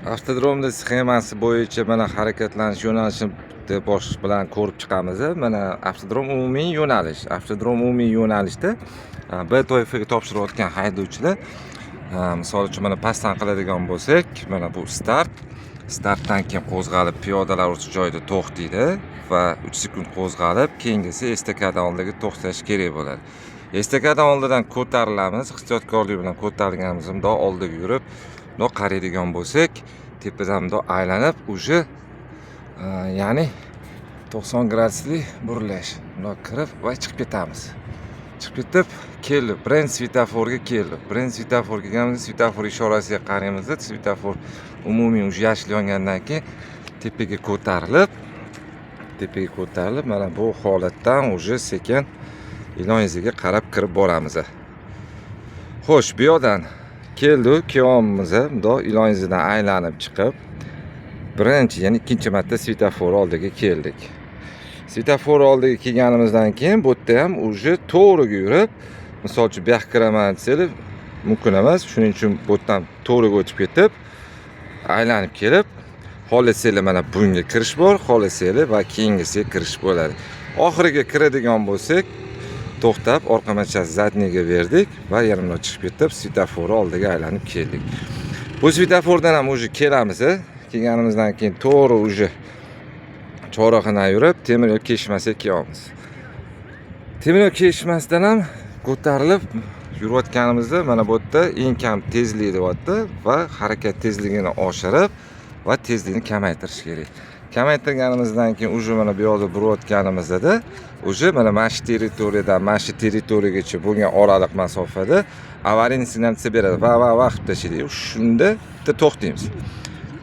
Avtodromda sxemasi bo'yicha mana harakatlanish yo'nalishini bosh bilan ko'rib chiqamiz. Mana avtodrom umumiy yo'nalish. Avtodrom umumiy yo'nalishda B toifaga topshirayotgan haydovchilar, misol uchun mana pastdan qiladigan bo'lsak, mana bu start. Startdan keyin qo'zg'alib piyodalar o'tish joyida to'xtaydi va 3 sekund qo'zg'alib, keyingisi estakada oldiga to'xtash kerak bo'ladi. Estakada oldidan ko'tarilamiz, ehtiyotkorlik bilan ko'tarilganimiz bundoq oldiga yurib, bundoq qaraydigan bo'lsak, tepadan bundoq aylanib, уже ya'ni 90 gradusli burilish. Bundoq kirib va chiqib ketamiz. Chiqib ketib, keldi. Birinchi svetoforga keldi. Birinchi svetofor kelganimizda svetofor ishorasiga qaraymiz. Svetofor umumiy уже yashil yongandan keyin tepaga ko'tarilib, mana bu holatdan уже sekin iloyiga qarab kirib boramiz. Xo'sh, bu yoqdan keldi, kiyomimiz bundoq iloyidan aylanib chiqib, birinchi, ya'ni ikkinchi marta svetofor oldiga keldik. Svetofor oldiga kelganimizdan keyin bu yerda ham уже to'g'riga yurib, misol uchun bu yoqqa kiraman desanglar mumkin emas. Shuning uchun bu yerdan to'g'riga o'tib ketib, aylanib kelib, xohlasanglar mana bunga kirish bor, xohlasanglar va keyingisiga kirish bo'ladi. Oxiriga kiradigan bo'lsak, to'xtab, orqa machasi zadniga berdik va yana bundoq chiqib ketib, svetofor oldiga aylanib keldik. Bu svetofordan ham уже kelamiz. Kelganimizdan keyin to'g'ri уже chorrahadan yurib, temir yo'l kesishmasiga kelyapmiz. Temir yo'l kesishmasidan ham ko'tarilib yurayotganimizda mana bu yerda eng kam tezlik deyapti va harakat tezligini oshirib va tezlikni kamaytirish kerak. Kamaytirganimizdan keyin уже mana bu yoqda burayotganimizda уже mana shu territoriyadan mana shu territoriyagacha bo'lgan oraliq masofada avariyni signalizatsiya beradi. Va qilib tashlaydi. Shunda bitta to'xtaymiz.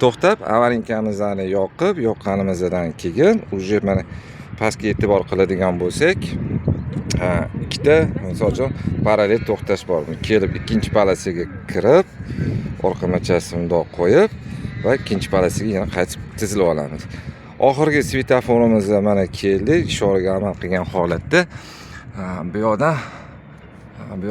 To'xtab, avarinkamizni yoqqanimizdan keyin уже mana pastga e'tibor qiladigan bo'lsak, ikkita, misol uchun, parallel to'xtash bor. Kelib ikkinchi palasaga kirib, orqa machasini bundoq qo'yib va ikkinchi palasaga yana qaytib tizilib olamiz. Oxirgi svetoforimiz mana keldi, ishoraga amal qilgan holatda. Bu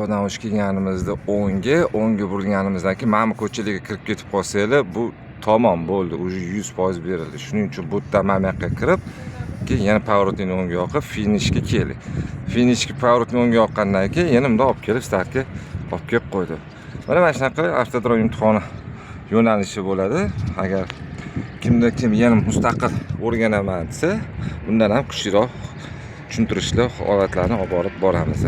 yoqdan o'sh kelganimizda o'ngga burilganimizdan keyin mana bu ko'chalarga kirib ketib qolsanglar, bu tamom bo'ldi, уже 100% berildi. Shuning uchun bu yerdan mana bu yoqqa kirib, keyin yana pavorotni o'ngga yoqib finishga keldik. Finishga pavorotni o'ngga yoqqandan keyin yana bundoq olib kelib startga olib kelib qo'ydi. Mana shunaqa avtodrom imtihoni yo'nalishi bo'ladi. Agar kimda kim yana mustaqil o'rganaman desa, bundan ham kuchliroq tushuntirishli holatlarni olib borib boramiz.